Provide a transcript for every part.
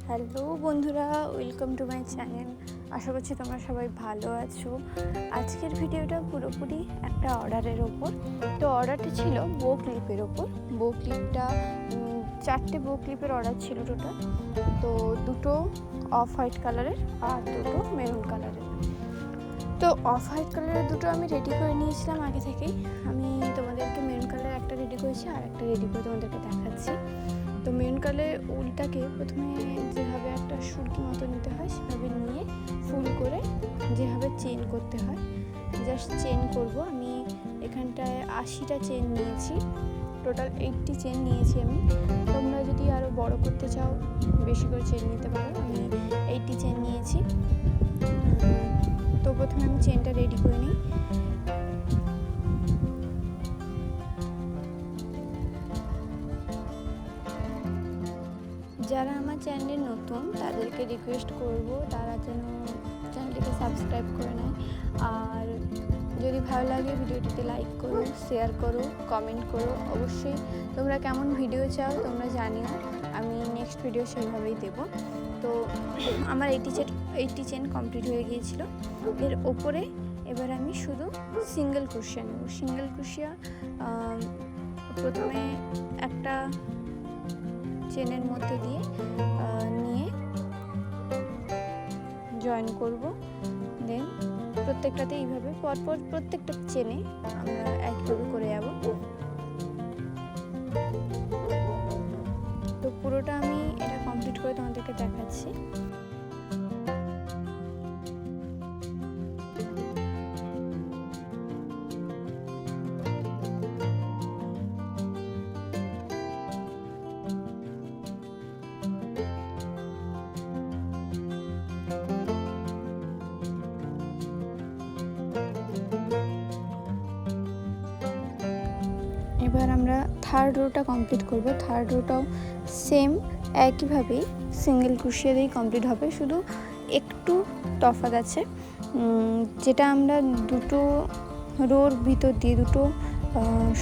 Hello বন্ধুরা, welcome to my channel. আশা করছি তোমরা সবাই ভালো আছো। আজকের ভিডিওটা পুরোপুরি একটা অর্ডারের ওপর। তো অর্ডারটা ছিল বো ক্লিপের ওপর। বো ক্লিপটা 4টে বো ক্লিপের অর্ডার ছিল টোটাল। তো দুটো অফ হোয়াইট কালারের আর দুটো মেরুন কালারের। তো অফ হোয়াইট কালারের দুটো আমি রেডি করে নিয়েছিলাম আগে থেকেই। আমি তোমাদেরকে মেরুন কালারের একটা রেডি করেছি আর একটা রেডি করে তোমাদেরকে দেখাচ্ছি। তো মেরুন কালারের উলটাকে প্রথমে যেভাবে একটা সুরকি মতো নিতে হয় সেভাবে নিয়ে ফুল করে যেভাবে চেন করতে হয়, জাস্ট চেন করব। আমি এখানটায় 80টা চেন নিয়েছি, টোটাল 80 চেন নিয়েছি আমি। তোমরা যদি আরও বড় করতে চাও বেশি করে চেন নিতে পারো। আমি 80 চেন নিয়েছি। তো প্রথমে আমি চেনটা রেডি করে নিই। যারা আমার চ্যানেলে নতুন তাদেরকে রিকোয়েস্ট করব তারা যেন চ্যানেলটিকে সাবস্ক্রাইব করে নেয়। আর যদি ভালো লাগে ভিডিওটিতে লাইক করো, শেয়ার করো, কমেন্ট করো। অবশ্যই তোমরা কেমন ভিডিও চাও তোমরা জানিও, আমি নেক্সট ভিডিও সেইভাবেই দেব। তো আমার 80 চেন কমপ্লিট হয়ে গিয়েছিল। এর ওপরে এবার আমি শুধু সিঙ্গেল ক্রোশিয়া নেব। সিঙ্গেল ক্রোশিয়া প্রথমে একটা চেনের মধ্যে দিয়ে নিয়ে জয়েন করব। দেন প্রত্যেকটাতে এইভাবে পরপর প্রত্যেকটা চেনে আমরা একইভাবে করে যাব। তো পুরোটা আমি এটা কমপ্লিট করে তোমাদেরকে দেখাচ্ছি। এবার আমরা থার্ড রোটা কমপ্লিট করব। থার্ড রোটাও সেম একইভাবেই সিঙ্গেল ক্রোশিয়া দিয়েই কমপ্লিট হবে, শুধু একটু তফাৎ আছে। যেটা আমরা দুটো রোর ভিতর দিয়ে দুটো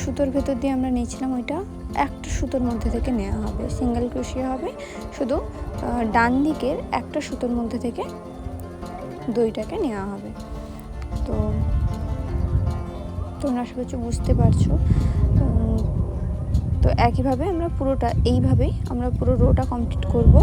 সুতোর ভেতর দিয়ে আমরা নিয়েছিলাম, ওইটা একটা সুতোর মধ্যে থেকে নেওয়া হবে। সিঙ্গেল ক্রোশিয়া হবে, শুধু ডান দিকের একটা সুতোর মধ্যে থেকে দইটাকে নেওয়া হবে। তো তোমরা আশা করছি বুঝতে পারছো। তো একইভাবে আমরা পুরোটা এইভাবেই আমরা পুরো রোটা কমপ্লিট করব।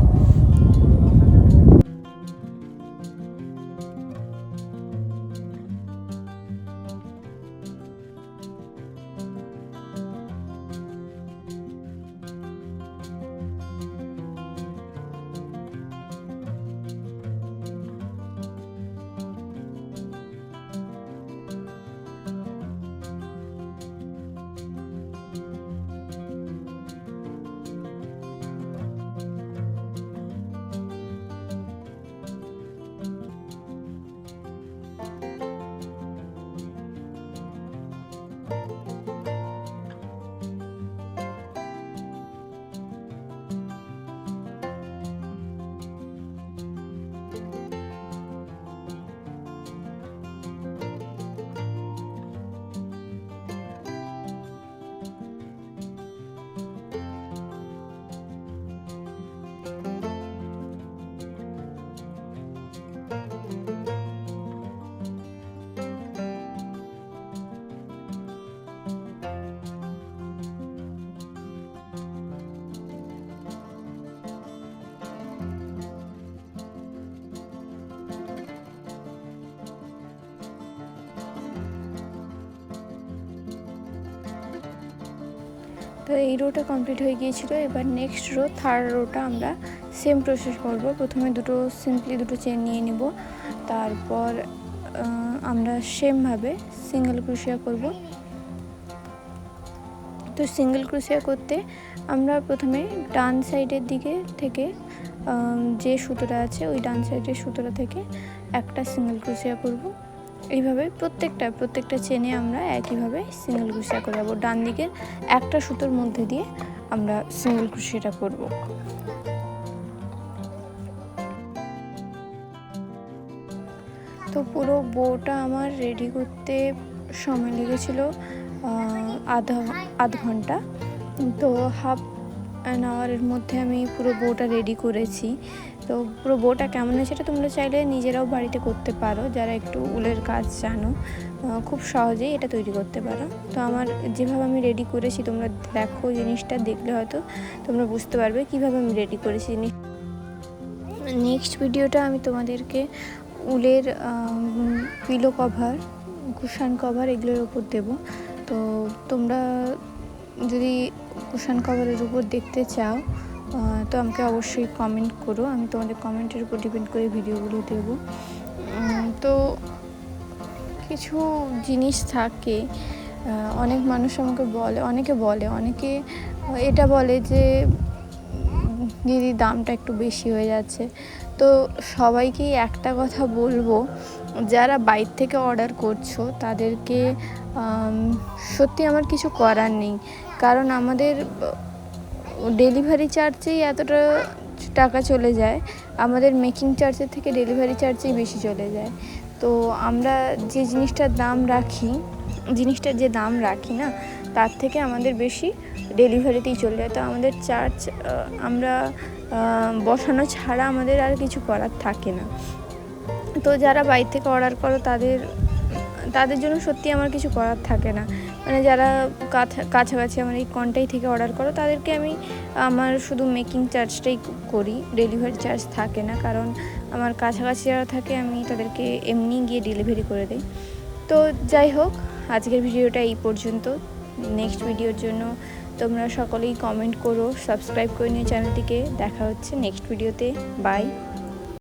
তো এই রোটা কমপ্লিট হয়ে গিয়েছিল। এবার নেক্সট রো থার্ড রোটা আমরা সেম প্রসেস করব। প্রথমে সিম্পলি দুটো চেন নিয়ে নিব, তারপর আমরা সেমভাবে সিঙ্গেল ক্রোশিয়া করব। তো সিঙ্গেল ক্রোশিয়া করতে আমরা প্রথমে ডান সাইডের দিকে থেকে যে সুতোটা আছে ওই ডান সাইডের সুতোটা থেকে একটা সিঙ্গেল ক্রোশিয়া করব। এইভাবে প্রত্যেকটা চেনে আমরা একইভাবে সিঙ্গেল ক্রোশিয়া করে যাবো। ডান দিকের একটা সুতোর মধ্যে দিয়ে আমরা সিঙ্গেল ক্রোশিয়াটা করব। তো পুরো বউটা আমার রেডি করতে সময় লেগেছিল আধ ঘন্টা। তো 1 আওয়ারের মধ্যে আমি পুরো বউটা রেডি করেছি। তো পুরো বউটা কেমন হয়েছে সেটা তোমরা চাইলে নিজেরাও বাড়িতে করতে পারো, যারা একটু উলের কাজ জানো খুব সহজেই এটা তৈরি করতে পারো। তো আমার যেভাবে আমি রেডি করেছি তোমরা দেখো, জিনিসটা দেখলে হয়তো তোমরা বুঝতে পারবে কীভাবে আমি রেডি করেছি। নেক্সট ভিডিওটা আমি তোমাদেরকে উলের পিলো কভার, কুশান কভার এগুলোর উপর দেবো। তো তোমরা যদি কুশান কভারের উপর দেখতে চাও তো আমাকে অবশ্যই কমেন্ট করো, আমি তোমাদের কমেন্টের উপর ডিপেন্ড করে ভিডিওগুলো দেবো। তো কিছু জিনিস থাকে, অনেক মানুষ আমাকে অনেকে এটা বলে যে দিদি দামটা একটু বেশি হয়ে যাচ্ছে। তো সবাইকেই একটা কথা বলবো, যারা বাইরে থেকে অর্ডার করছো তাদেরকে সত্যি আমার কিছু করার নেই, কারণ আমাদের ডেলিভারি চার্জেই এতটা টাকা চলে যায়, আমাদের মেকিং চার্জের থেকে ডেলিভারি চার্জেই বেশি চলে যায়। তো আমরা যে জিনিসটার দাম রাখি না, তার থেকে আমাদের বেশি ডেলিভারিতেই চলে যায়। তো আমাদের চার্জ আমরা বসানো ছাড়া আমাদের আর কিছু করার থাকে না। তো যারা বাইরে থেকে অর্ডার করো তাদের জন্য সত্যি আমার কিছু করার থাকে না। মানে যারা কাছাকাছি আমার এই কন্টাই থেকে অর্ডার করো তাদেরকে আমি আমার শুধু মেকিং চার্জটাই করি, ডেলিভারি চার্জ থাকে না, কারণ আমার কাছাকাছি যারা থাকে আমি তাদেরকে এমনি গিয়ে ডেলিভারি করে দিই। তো যাই হোক, আজকের ভিডিওটা এই পর্যন্ত। নেক্সট ভিডিওর জন্য তোমরা সকলেই কমেন্ট করো, সাবস্ক্রাইব করে নিও চ্যানেলটিকে। দেখা হচ্ছে নেক্সট ভিডিওতে। বাই।